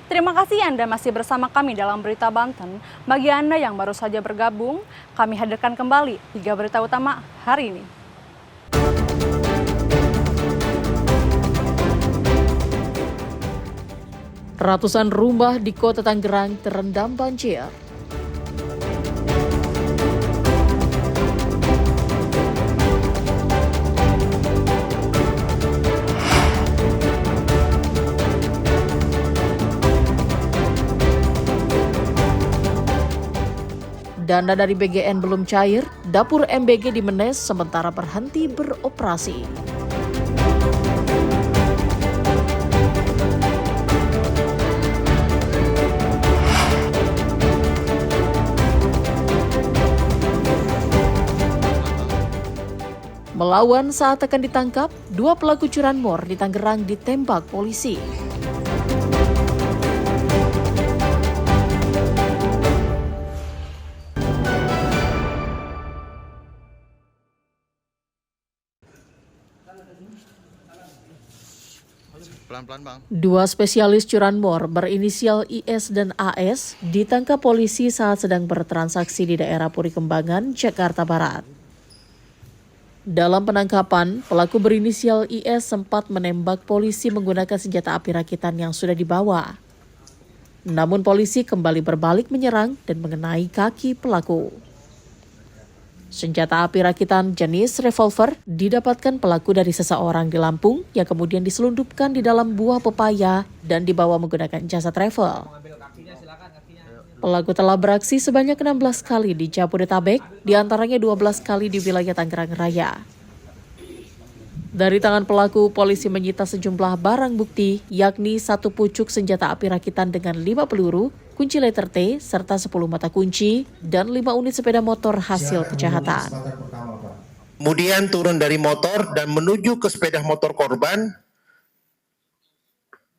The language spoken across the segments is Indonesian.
Terima kasih Anda masih bersama kami dalam Berita Banten. Bagi Anda yang baru saja bergabung, kami hadirkan kembali 3 berita utama hari ini. Ratusan rumah di Kota Tangerang terendam banjir. Dana dari BGN belum cair, dapur MBG di Menes sementara berhenti beroperasi. Melawan saat akan ditangkap, 2 pelaku curanmor di Tangerang ditembak polisi. Pelan-pelan bang. 2 spesialis curanmor berinisial IS dan AS ditangkap polisi saat sedang bertransaksi di daerah Puri Kembangan, Jakarta Barat. Dalam penangkapan, pelaku berinisial IS sempat menembak polisi menggunakan senjata api rakitan yang sudah dibawa. Namun polisi kembali berbalik menyerang dan mengenai kaki pelaku. Senjata api rakitan jenis revolver didapatkan pelaku dari seseorang di Lampung yang kemudian diselundupkan di dalam buah pepaya dan dibawa menggunakan jasa travel. Pelaku telah beraksi sebanyak 16 kali di Jabodetabek, diantaranya 12 kali di wilayah Tangerang Raya. Dari tangan pelaku, polisi menyita sejumlah barang bukti, yakni 1 pucuk senjata api rakitan dengan 5 peluru, kunci letter T, serta 10 mata kunci, dan 5 unit sepeda motor hasil kejahatan. Kemudian turun dari motor dan menuju ke sepeda motor korban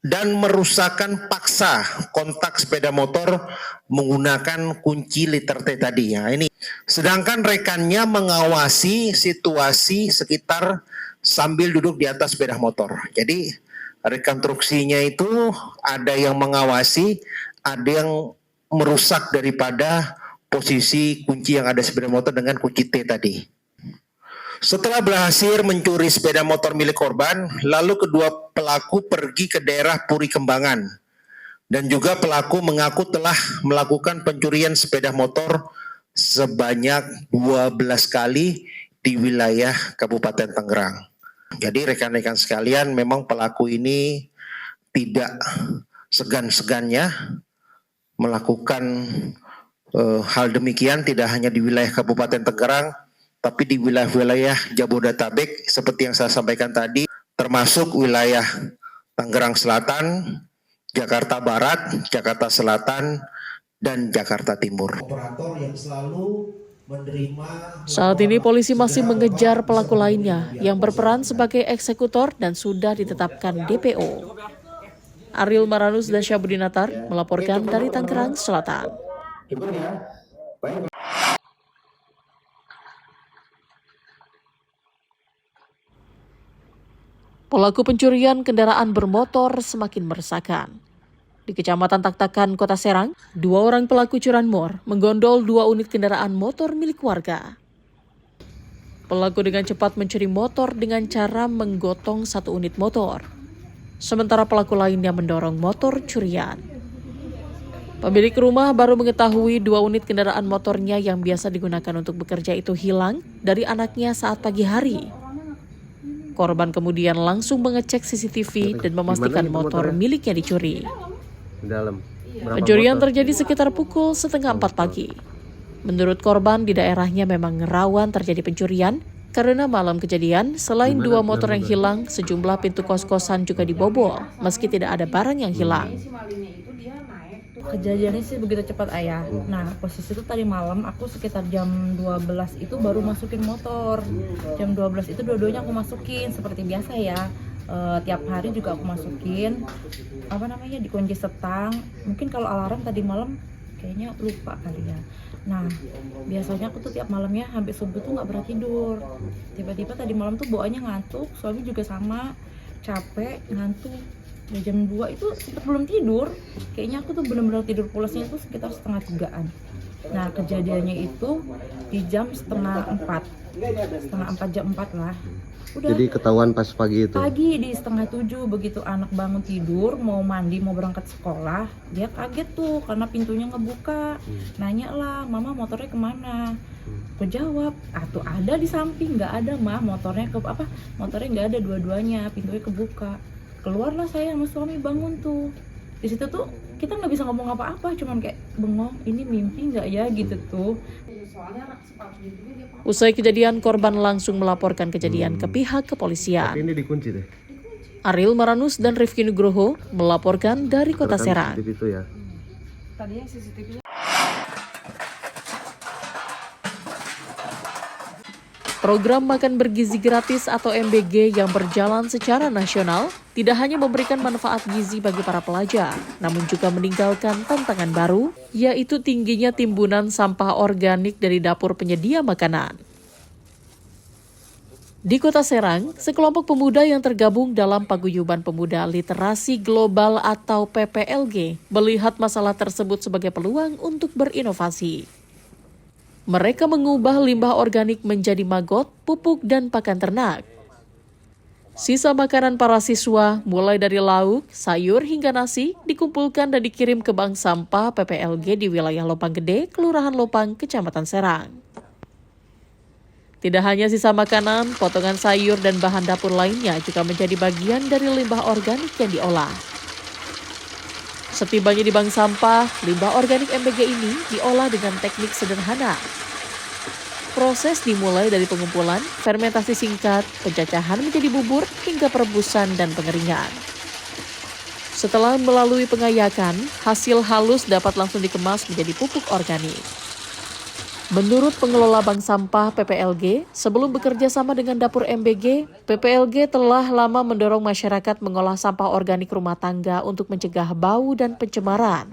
dan merusakkan paksa kontak sepeda motor menggunakan kunci letter T tadi ya. Ini sedangkan rekannya mengawasi situasi sekitar sambil duduk di atas sepeda motor. Jadi rekonstruksinya itu ada yang mengawasi, ada yang merusak daripada posisi kunci yang ada sepeda motor dengan kunci T tadi. Setelah berhasil mencuri sepeda motor milik korban, lalu kedua pelaku pergi ke daerah Puri Kembangan. Dan juga pelaku mengaku telah melakukan pencurian sepeda motor sebanyak 12 kali di wilayah Kabupaten Tangerang. Jadi rekan-rekan sekalian, memang pelaku ini tidak segan-segannya melakukan hal demikian, tidak hanya di wilayah Kabupaten Tangerang, tapi di wilayah-wilayah Jabodetabek seperti yang saya sampaikan tadi, termasuk wilayah Tangerang Selatan, Jakarta Barat, Jakarta Selatan, dan Jakarta Timur. Saat ini polisi masih mengejar pelaku lainnya yang berperan sebagai eksekutor dan sudah ditetapkan DPO. Ariel Maranus dan Syabudinatar melaporkan dari Tangerang Selatan. Pelaku pencurian kendaraan bermotor semakin meresahkan. Di Kecamatan Taktakan, Kota Serang, 2 orang pelaku curanmor menggondol 2 unit kendaraan motor milik warga. Pelaku dengan cepat mencuri motor dengan cara menggotong 1 unit motor. Sementara pelaku lainnya mendorong motor curian. Pemilik rumah baru mengetahui 2 unit kendaraan motornya yang biasa digunakan untuk bekerja itu hilang dari anaknya saat pagi hari. Korban kemudian langsung mengecek CCTV dan memastikan motor miliknya dicuri. Pencurian terjadi sekitar pukul 3:30 pagi. Menurut korban, di daerahnya memang rawan terjadi pencurian karena malam kejadian, selain 2 motor yang hilang, sejumlah pintu kos-kosan juga dibobol, meski tidak ada barang yang hilang. Kejadiannya sih begitu cepat ayah. Nah posisi itu tadi malam aku sekitar jam 12 itu baru masukin motor. Jam 12 itu dua-duanya aku masukin seperti biasa ya. Tiap hari juga aku masukin dikunci setang. Mungkin kalau alarm tadi malam kayaknya lupa kali ya. Nah biasanya aku tuh tiap malamnya hampir subuh tuh nggak pernah tidur. Tiba-tiba tadi malam tuh bawaannya ngantuk, suami juga sama, capek, ngantuk. Ya, jam 2 itu sempat belum tidur. Kayaknya aku tuh benar-benar tidur pulasnya itu sekitar 2:30-an. Nah, kejadiannya itu di jam 3:30, jam 4 lah. Udah. Jadi ketahuan pas pagi itu? Pagi di 6:30 begitu anak bangun tidur, mau mandi, mau berangkat sekolah, dia kaget tuh karena pintunya ngebuka. Nanya lah, mama motornya kemana? Aku jawab, tuh ada di samping. Nggak ada mah, motornya nggak ada dua-duanya, pintunya kebuka. Keluarlah saya sama suami bangun tuh. Di situ tuh kita nggak bisa ngomong apa-apa, cuman kayak bengong, ini mimpi nggak ya gitu tuh. Usai kejadian, korban langsung melaporkan kejadian ke pihak kepolisian. Tapi ini dikunci deh. Ariel Maranus dan Rifki Nugroho melaporkan dari Kota Serang. CCTV itu ya. Program Makan Bergizi Gratis atau MBG yang berjalan secara nasional tidak hanya memberikan manfaat gizi bagi para pelajar, namun juga meninggalkan tantangan baru, yaitu tingginya timbunan sampah organik dari dapur penyedia makanan. Di Kota Serang, sekelompok pemuda yang tergabung dalam Paguyuban Pemuda Literasi Global atau PPLG melihat masalah tersebut sebagai peluang untuk berinovasi. Mereka mengubah limbah organik menjadi maggot, pupuk, dan pakan ternak. Sisa makanan para siswa, mulai dari lauk, sayur, hingga nasi, dikumpulkan dan dikirim ke bank sampah PPLG di wilayah Lopang Gede, Kelurahan Lopang, Kecamatan Serang. Tidak hanya sisa makanan, potongan sayur dan bahan dapur lainnya juga menjadi bagian dari limbah organik yang diolah. Setibanya di bank sampah, limbah organik MBG ini diolah dengan teknik sederhana. Proses dimulai dari pengumpulan, fermentasi singkat, pencacahan menjadi bubur, hingga perebusan dan pengeringan. Setelah melalui pengayakan, hasil halus dapat langsung dikemas menjadi pupuk organik. Menurut pengelola bank sampah PPLG, sebelum bekerja sama dengan dapur MBG, PPLG telah lama mendorong masyarakat mengolah sampah organik rumah tangga untuk mencegah bau dan pencemaran.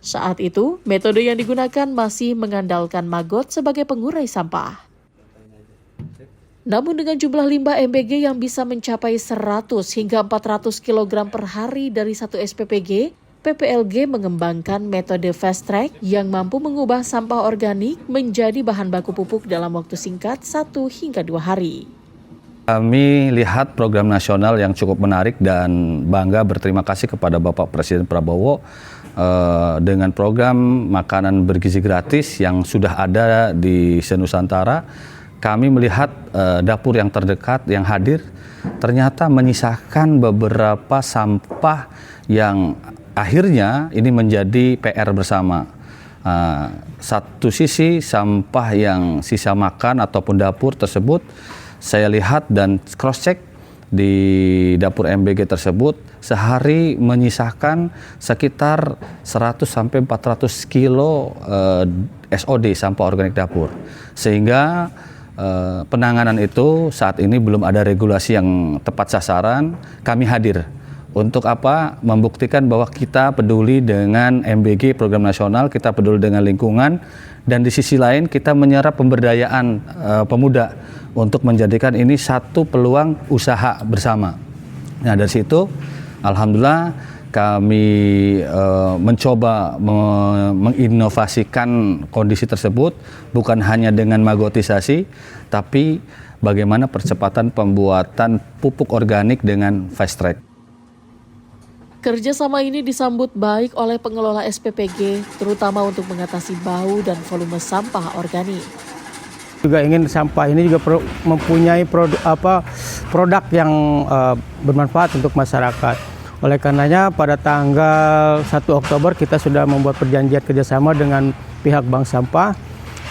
Saat itu, metode yang digunakan masih mengandalkan maggot sebagai pengurai sampah. Namun dengan jumlah limbah MBG yang bisa mencapai 100 hingga 400 kg per hari dari satu SPPG, PPLG mengembangkan metode fast track yang mampu mengubah sampah organik menjadi bahan baku pupuk dalam waktu singkat 1 hingga 2 hari. Kami lihat program nasional yang cukup menarik dan bangga berterima kasih kepada Bapak Presiden Prabowo dengan program makanan bergizi gratis yang sudah ada di Senusantara. Kami melihat dapur yang terdekat yang hadir ternyata menyisakan beberapa sampah yang akhirnya ini menjadi PR bersama. Satu sisi sampah yang sisa makan ataupun dapur tersebut saya lihat dan cross-check di dapur MBG tersebut sehari menyisakan sekitar 100-400 kilo SOD sampah organik dapur. Sehingga penanganan itu saat ini belum ada regulasi yang tepat sasaran. Kami hadir untuk apa? Membuktikan bahwa kita peduli dengan MBG program nasional, kita peduli dengan lingkungan, dan di sisi lain kita menyerap pemberdayaan pemuda untuk menjadikan ini satu peluang usaha bersama. Nah dari situ, alhamdulillah kami mencoba menginovasikan kondisi tersebut, bukan hanya dengan magotisasi, tapi bagaimana percepatan pembuatan pupuk organik dengan fast track. Kerjasama ini disambut baik oleh pengelola SPPG, terutama untuk mengatasi bau dan volume sampah organik. Juga ingin sampah ini juga mempunyai produk yang bermanfaat untuk masyarakat. Oleh karenanya pada tanggal 1 Oktober kita sudah membuat perjanjian kerjasama dengan pihak bank sampah.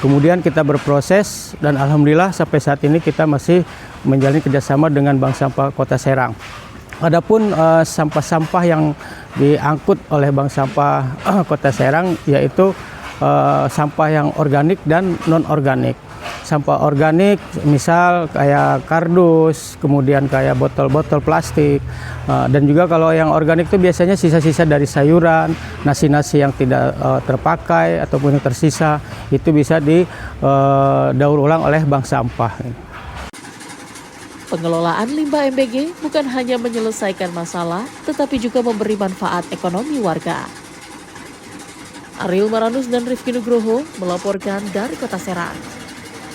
Kemudian kita berproses dan alhamdulillah sampai saat ini kita masih menjalin kerjasama dengan Bank Sampah Kota Serang. Adapun sampah-sampah yang diangkut oleh Bank Sampah Kota Serang yaitu sampah yang organik dan non-organik. Sampah organik misal kayak kardus, kemudian kayak botol-botol plastik, dan juga kalau yang organik itu biasanya sisa-sisa dari sayuran, nasi-nasi yang tidak terpakai ataupun yang tersisa, itu bisa didaur ulang oleh bank sampah. pengelolaan limbah MBG bukan hanya menyelesaikan masalah, tetapi juga memberi manfaat ekonomi warga. Ariel Maranus dan Rifki Nugroho melaporkan dari Kota Serang.